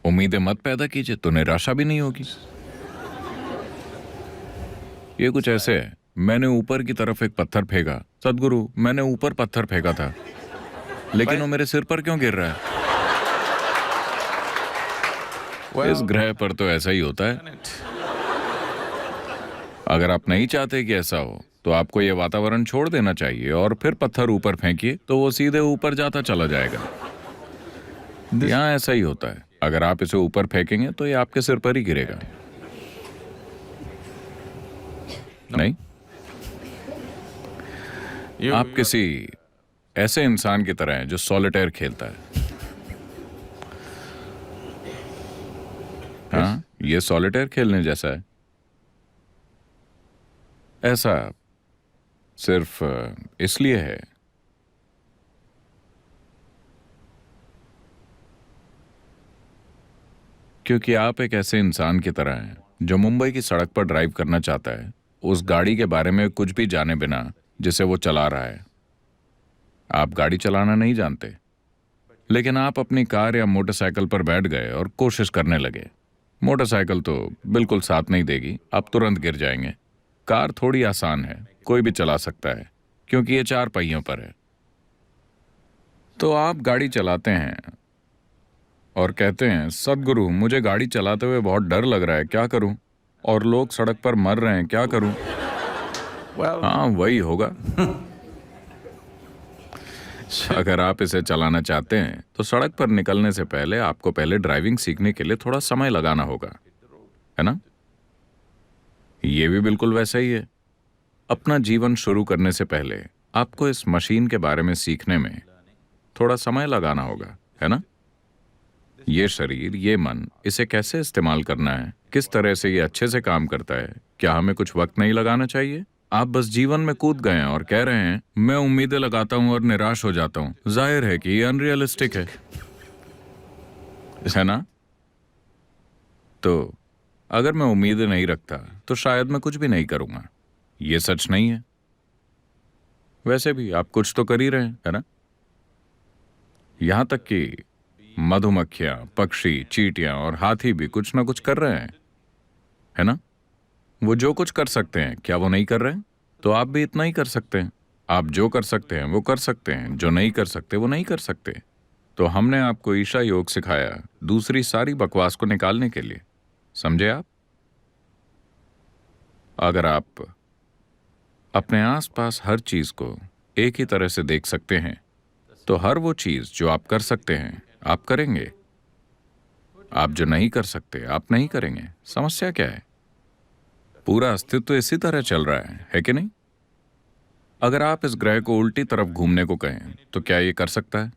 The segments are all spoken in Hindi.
उम्मीदें मत पैदा कीजिए तो निराशा भी नहीं होगी। ये कुछ ऐसे है, मैंने ऊपर की तरफ एक पत्थर फेंका। सदगुरु, मैंने ऊपर पत्थर फेंका था, लेकिन वो मेरे सिर पर क्यों गिर रहा है? इस ग्रह पर तो ऐसा ही होता है। अगर आप नहीं चाहते कि ऐसा हो तो आपको ये वातावरण छोड़ देना चाहिए और फिर पत्थर ऊपर फेंकिए तो वो सीधे ऊपर जाता चला जाएगा। यहाँ ऐसा ही होता है, अगर आप इसे ऊपर फेंकेंगे तो ये आपके सिर पर ही गिरेगा। नहीं, आप किसी ऐसे इंसान की तरह हैं जो सॉलिटेयर खेलता है। हाँ, ये सॉलिटेयर खेलने जैसा है। ऐसा सिर्फ इसलिए है क्योंकि आप एक ऐसे इंसान की तरह हैं जो मुंबई की सड़क पर ड्राइव करना चाहता है, उस गाड़ी के बारे में कुछ भी जाने बिना जिसे वो चला रहा है। आप गाड़ी चलाना नहीं जानते, लेकिन आप अपनी कार या मोटरसाइकिल पर बैठ गए और कोशिश करने लगे। मोटरसाइकिल तो बिल्कुल साथ नहीं देगी, आप तुरंत गिर जाएंगे। कार थोड़ी आसान है, कोई भी चला सकता है क्योंकि ये 4 पहियों पर है। तो आप गाड़ी चलाते हैं और कहते हैं, सदगुरु मुझे गाड़ी चलाते हुए बहुत डर लग रहा है, क्या करूं? और लोग सड़क पर मर रहे हैं, क्या करूं? हाँ, वही होगा। अगर आप इसे चलाना चाहते हैं तो सड़क पर निकलने से पहले आपको पहले ड्राइविंग सीखने के लिए थोड़ा समय लगाना होगा, है ना? ये भी बिल्कुल वैसा ही है। अपना जीवन शुरू करने से पहले आपको इस मशीन के बारे में सीखने में थोड़ा समय लगाना होगा, है ना? ये शरीर, ये मन, इसे कैसे इस्तेमाल करना है, किस तरह से ये अच्छे से काम करता है, क्या हमें कुछ वक्त नहीं लगाना चाहिए? आप बस जीवन में कूद गए हैं और कह रहे हैं, मैं उम्मीदें लगाता हूं और निराश हो जाता हूं। जाहिर है कि ये अनरियलिस्टिक है ना? तो अगर मैं उम्मीदें नहीं रखता तो शायद मैं कुछ भी नहीं करूंगा। ये सच नहीं है। वैसे भी आप कुछ तो कर ही रहे हैं, है ना? यहां तक कि मधुमक्खियां, पक्षी, चींटियां और हाथी भी कुछ ना कुछ कर रहे हैं, है ना? वो जो कुछ कर सकते हैं, क्या वो नहीं कर रहे हैं? तो आप भी इतना ही कर सकते हैं। आप जो कर सकते हैं वो कर सकते हैं, जो नहीं कर सकते वो नहीं कर सकते। तो हमने आपको ईशा योग सिखाया दूसरी सारी बकवास को निकालने के लिए, समझे आप? अगर आप अपने आसपास हर चीज को एक ही तरह से देख सकते हैं तो हर वो चीज जो आप कर सकते हैं आप करेंगे। आप जो नहीं कर सकते आप नहीं करेंगे। समस्या क्या है? पूरा अस्तित्व इसी तरह चल रहा है कि नहीं? अगर आप इस ग्रह को उल्टी तरफ घूमने को कहें तो क्या ये कर सकता है?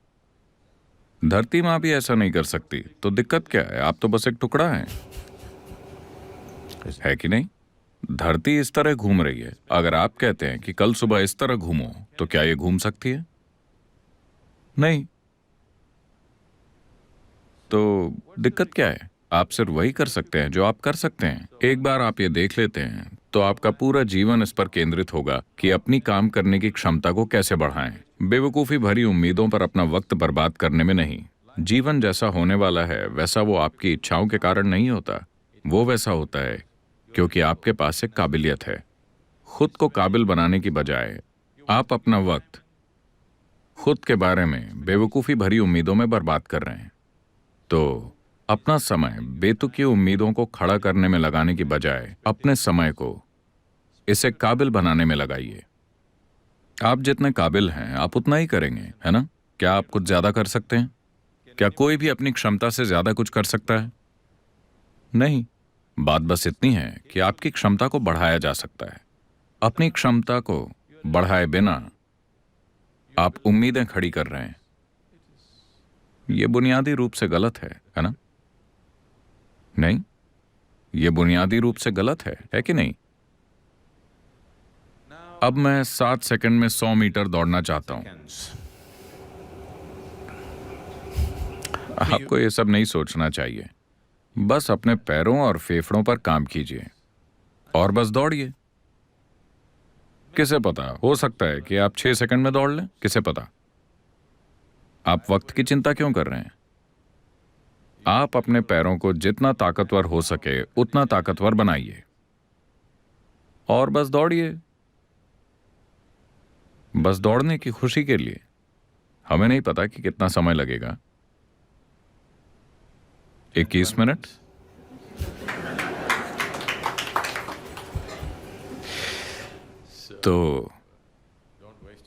धरती माँ भी ऐसा नहीं कर सकती, तो दिक्कत क्या है? आप तो बस एक टुकड़ा हैं, है कि नहीं? धरती इस तरह घूम रही है। अगर आप कहते हैं कि कल सुबह इस तरह घूमो तो क्या ये घूम सकती है? नहीं। तो दिक्कत क्या है? आप सिर्फ वही कर सकते हैं जो आप कर सकते हैं। एक बार आप ये देख लेते हैं तो आपका पूरा जीवन इस पर केंद्रित होगा कि अपनी काम करने की क्षमता को कैसे बढ़ाएं। बेवकूफ़ी भरी उम्मीदों पर अपना वक्त बर्बाद करने में नहीं। जीवन जैसा होने वाला है वैसा वो आपकी इच्छाओं के कारण नहीं होता। वो वैसा होता है क्योंकि आपके पास एक काबिलियत है। खुद को काबिल बनाने की बजाय आप अपना वक्त खुद के बारे में बेवकूफ़ी भरी उम्मीदों में बर्बाद कर रहे हैं। तो अपना समय बेतुकी उम्मीदों को खड़ा करने में लगाने की बजाय अपने समय को इसे काबिल बनाने में लगाइए। आप जितने काबिल हैं आप उतना ही करेंगे, है ना? क्या आप कुछ ज्यादा कर सकते हैं? क्या कोई भी अपनी क्षमता से ज्यादा कुछ कर सकता है? नहीं। बात बस इतनी है कि आपकी क्षमता को बढ़ाया जा सकता है। अपनी क्षमता को बढ़ाए बिना आप उम्मीदें खड़ी कर रहे हैं। यह बुनियादी रूप से गलत है ना? नहीं, यह बुनियादी रूप से गलत है कि नहीं? अब मैं 7 सेकंड में 100 मीटर दौड़ना चाहता हूं। आपको ये सब नहीं सोचना चाहिए। बस अपने पैरों और फेफड़ों पर काम कीजिए और बस दौड़िए। किसे पता, हो सकता है कि आप 6 सेकंड में दौड़ लें, किसे पता? आप वक्त की चिंता क्यों कर रहे हैं? आप अपने पैरों को जितना ताकतवर हो सके उतना ताकतवर बनाइए और बस दौड़िए, बस दौड़ने की खुशी के लिए। हमें नहीं पता कि कितना समय लगेगा। 21 मिनट। तो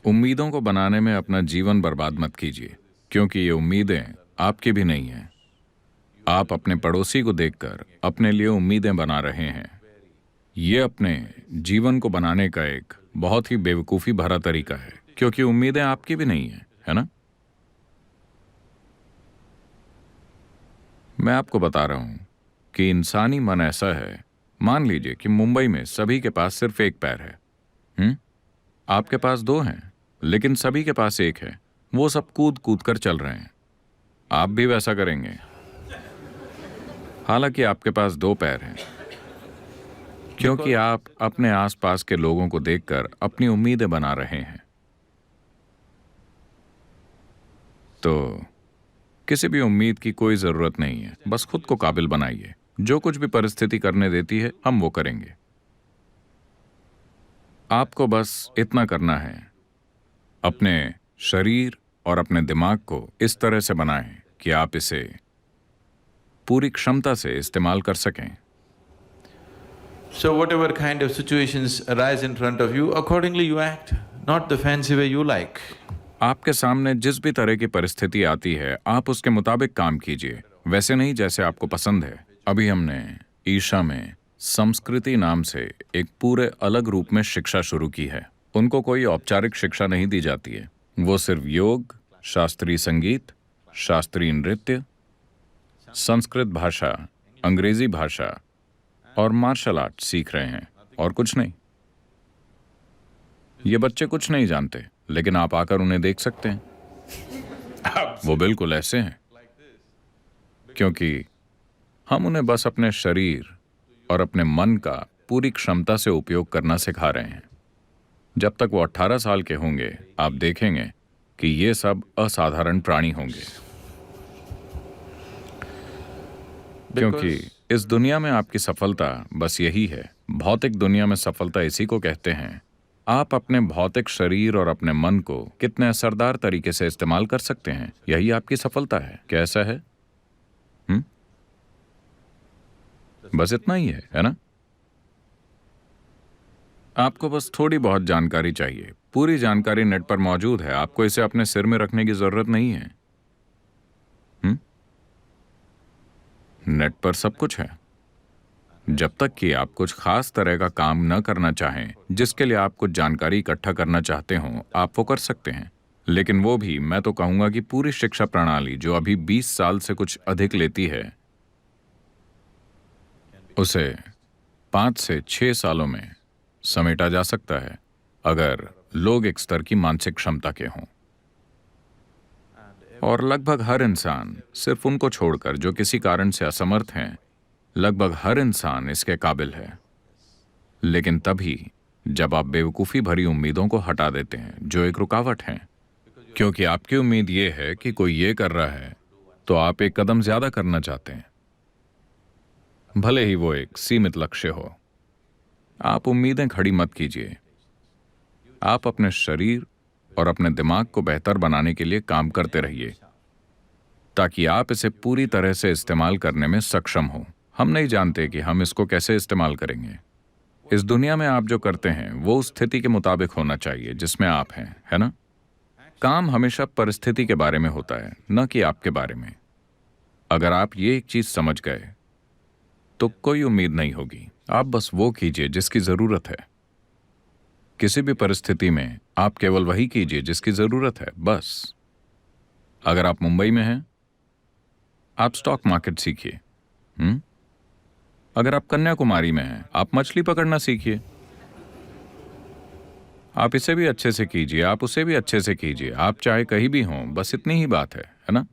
उम्मीदों को बनाने में अपना जीवन बर्बाद मत कीजिए, क्योंकि ये उम्मीदें आपकी भी नहीं हैं। आप अपने पड़ोसी को देखकर अपने लिए उम्मीदें बना रहे हैं। ये अपने जीवन को बनाने का एक बहुत ही बेवकूफ़ी भरा तरीका है, क्योंकि उम्मीदें आपकी भी नहीं हैं, है ना? मैं आपको बता रहा हूं कि इंसानी मन ऐसा है। मान लीजिए कि मुंबई में सभी के पास सिर्फ एक पैर है। आपके पास दो हैं, लेकिन सभी के पास एक है। वो सब कूद कूद कर चल रहे हैं। आप भी वैसा करेंगे, हालांकि आपके पास दो पैर हैं, क्योंकि आप अपने आसपास के लोगों को देखकर अपनी उम्मीदें बना रहे हैं। तो किसी भी उम्मीद की कोई जरूरत नहीं है। बस खुद को काबिल बनाइए। जो कुछ भी परिस्थिति करने देती है, हम वो करेंगे। आपको बस इतना करना है, अपने शरीर और अपने दिमाग को इस तरह से बनाएं कि आप इसे पूरी क्षमता से इस्तेमाल कर सकें। So whatever kind of situations arise in front of you, accordingly you act, not the fancy way you like. आपके सामने जिस भी तरह की परिस्थिति आती है, आप उसके मुताबिक काम कीजिए, वैसे नहीं जैसे आपको पसंद है। अभी हमने ईशा में संस्कृति नाम से एक पूरे अलग रूप में शिक्षा शुरू की है। उनको कोई औपचारिक शिक्षा नहीं दी जाती है। वो सिर्फ योग, शास्त्रीय संगीत, शास्त्रीय नृत्य, संस्कृत भाषा, अंग्रेजी भाषा और मार्शल आर्ट सीख रहे हैं, और कुछ नहीं। ये बच्चे कुछ नहीं जानते, लेकिन आप आकर उन्हें देख सकते हैं। वो बिल्कुल ऐसे हैं, क्योंकि हम उन्हें बस अपने शरीर और अपने मन का पूरी क्षमता से उपयोग करना सिखा रहे हैं। जब तक वो 18 साल के होंगे, आप देखेंगे कि ये सब असाधारण प्राणी होंगे, क्योंकि इस दुनिया में आपकी सफलता बस यही है। भौतिक दुनिया में सफलता इसी को कहते हैं। आप अपने भौतिक शरीर और अपने मन को कितने असरदार तरीके से इस्तेमाल कर सकते हैं, यही आपकी सफलता है। कैसा है? बस इतना ही है ना? आपको बस थोड़ी बहुत जानकारी चाहिए। पूरी जानकारी नेट पर मौजूद है। आपको इसे अपने सिर में रखने की जरूरत नहीं है। नेट पर सब कुछ है। जब तक कि आप कुछ खास तरह का काम न करना चाहें, जिसके लिए आप कुछ जानकारी इकट्ठा करना चाहते हो, आप वो कर सकते हैं। लेकिन वो भी, मैं तो कहूंगा कि पूरी शिक्षा प्रणाली जो अभी 20 साल से कुछ अधिक लेती है, उसे 5 से 6 सालों में समेटा जा सकता है, अगर लोग एक स्तर की मानसिक क्षमता के हों। और लगभग हर इंसान, सिर्फ उनको छोड़कर जो किसी कारण से असमर्थ हैं, लगभग हर इंसान इसके काबिल है। लेकिन तभी जब आप बेवकूफ़ी भरी उम्मीदों को हटा देते हैं, जो एक रुकावट हैं, क्योंकि आपकी उम्मीद ये है कि कोई ये कर रहा है तो आप एक कदम ज्यादा करना चाहते हैं, भले ही वो एक सीमित लक्ष्य हो। आप उम्मीदें खड़ी मत कीजिए। आप अपने शरीर और अपने दिमाग को बेहतर बनाने के लिए काम करते रहिए, ताकि आप इसे पूरी तरह से इस्तेमाल करने में सक्षम हो। हम नहीं जानते कि हम इसको कैसे इस्तेमाल करेंगे। इस दुनिया में आप जो करते हैं वो उस स्थिति के मुताबिक होना चाहिए जिसमें आप हैं, है ना? काम हमेशा परिस्थिति के बारे में होता है, न कि आपके बारे में। अगर आप ये एक चीज समझ गए तो कोई उम्मीद नहीं होगी। आप बस वो कीजिए जिसकी जरूरत है। किसी भी परिस्थिति में आप केवल वही कीजिए जिसकी जरूरत है, बस। अगर आप मुंबई में हैं, आप स्टॉक मार्केट सीखिए। अगर आप कन्याकुमारी में हैं, आप मछली पकड़ना सीखिए। आप इसे भी अच्छे से कीजिए, आप उसे भी अच्छे से कीजिए। आप चाहे कहीं भी हों, बस इतनी ही बात है ना?